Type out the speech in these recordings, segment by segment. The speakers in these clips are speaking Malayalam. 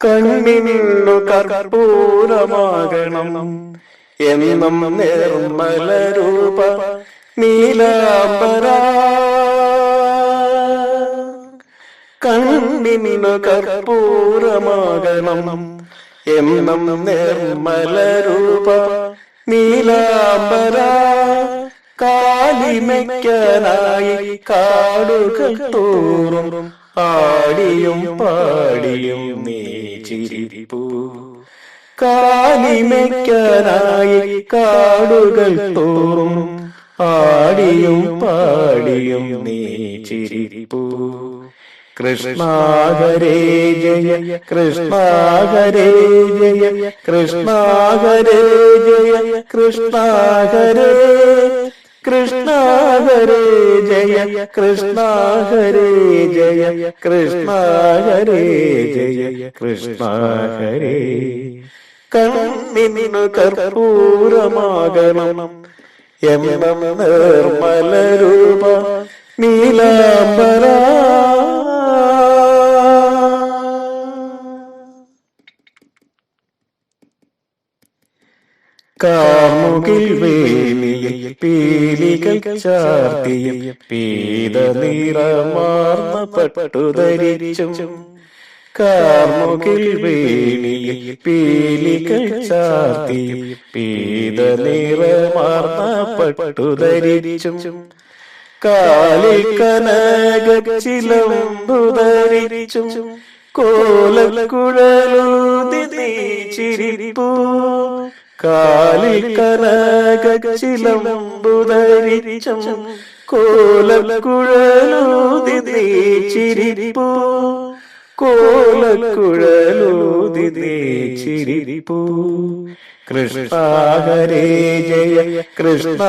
കണ്ണിനു കർപ്പൂരമാകണം എന്നും നിർമ്മല രൂപ നീലാംബര. കണ്ണിനു കർപ്പൂരമാകണം എന്നും നിർമ്മല രൂപ നീലാംബര. കാലിമയ്ക്കാനായി കാടുകൾ തോറും ആടിയും പാടിയും നീ ചിരിപ്പൂ. കാലിമയ്ക്കാനായി കാടുകൾ തോറും ആടിയും പാടിയും നീ ചിരിപ്പൂ. കൃഷ്ണ ഹരേ ജയ കൃഷ്ണ ഹരേ ജയ കൃഷ്ണ ഹരേ ജയ കൃഷ്ണ ഹരേ. കൃഷ്ണ ഹരേ ജയ കൃഷ്ണ ഹരേ ജയ കൃഷ്ണ ഹരേ ജയ കൃഷ്ണ ഹരേ. കണ്ണിനു കർപ്പൂരമാകണം എന്നും നിർമ്മല രൂപ നീലാംബര. കാമുകിൽ വേലിയിൽ പീലികൾ ചാർത്തിയ പീത നിറമാർന്ന പട്ടുധരിച്ചും. കാമുകിൽ വേലിയിൽ പീലികൾ ചാർത്തിയ പീത നിറമാർന്ന പട്ടുധരിച്ചും. കാലിൽ കനകച്ചിലമ്പുധരിച്ചും കോലക്കുഴലൂതി നീ ചിരിപ്പൂ. കാലിൽ കനകച്ചിലമ്പുധരിച്ചും കോലക്കുഴലൂതി നീ ചിരിപ്പൂ. കോലക്കുഴലൂതി നീ ചിരിപ്പൂ. കൃഷ്ണ ഹരേ ജയ കൃഷ്ണ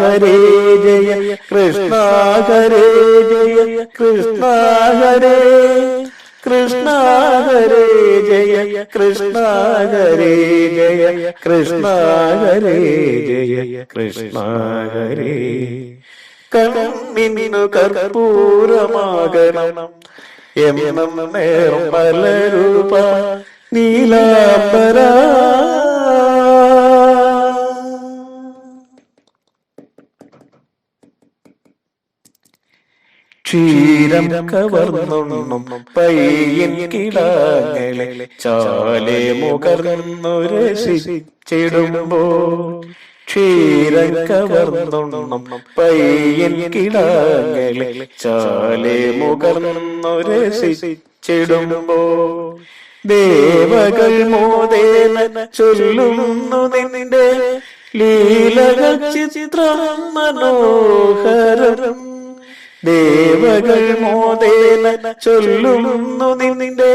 ഹരേ ജയ കൃഷ്ണ ഹരേ ജയ കൃഷ്ണ ഹരേ. കൃഷ്ണ ഹരേ ജയ കൃഷ്ണ ഹരേ ജയ കൃഷ്ണ ഹരേ ജയ കൃഷ്ണ ഹരേ. കണ്ണിനു കർപ്പൂരമാകണം എന്നും നിർമ്മല രൂപ നീലാംബര. ക്ഷീരം കവർന്നുണ്ണും പയ്യൻ കിടാങ്ങളെ ചാലെ മുകർന്നു രസിച്ചിടുമ്പോൾ. ക്ഷീരം കവർന്നുണ്ണും പയ്യൻ കിടാങ്ങളെ ചാലെ മുകർന്നു രസിച്ചിടുമ്പോൾ. ദേവകൾ മോദേന ചൊല്ലുന്നു നിന്റെ ലീലകൾ ചിത്രം മനോഹരം. ദേവകൾ മോദേന ചൊല്ലുന്നു നിന്റെ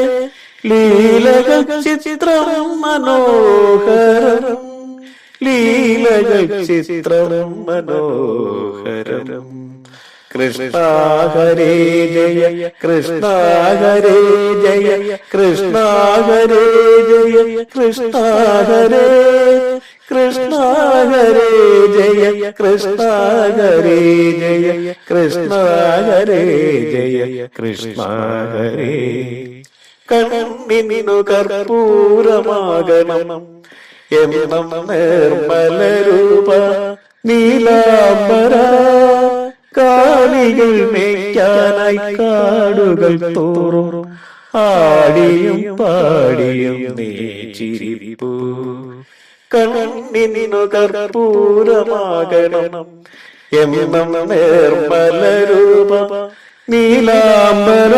ലീലകൾ ചിത്രം മനോഹരം. ലീലകൾ ചിത്രം മനോഹരം. കൃഷ്ണ ഹരേ ജയ കൃഷ്ണ ഹരേ ജയ കൃഷ്ണ ഹരേ ജയ കൃഷ്ണ ഹരേ. കൃഷ്ണ ഹരേ ജയ കൃഷ്ണ ഹരേ ജയ കൃഷ്ണ ഹരേ ജയ കൃഷ്ണ ഹരേ. കണ്ണിനു കർപ്പൂരമാകണം എന്നും നിർമ്മല രൂപ നീലാംബര. കാലികൾ മേയ്ക്കാനായി കാടുകൾ തോറും ആടിയും പാടിയും നീ ചിരിപ്പൂ. കണ്ണിനു കർപ്പൂരമാകണം എന്നും നിർമ്മല രൂപ നീലാംബര.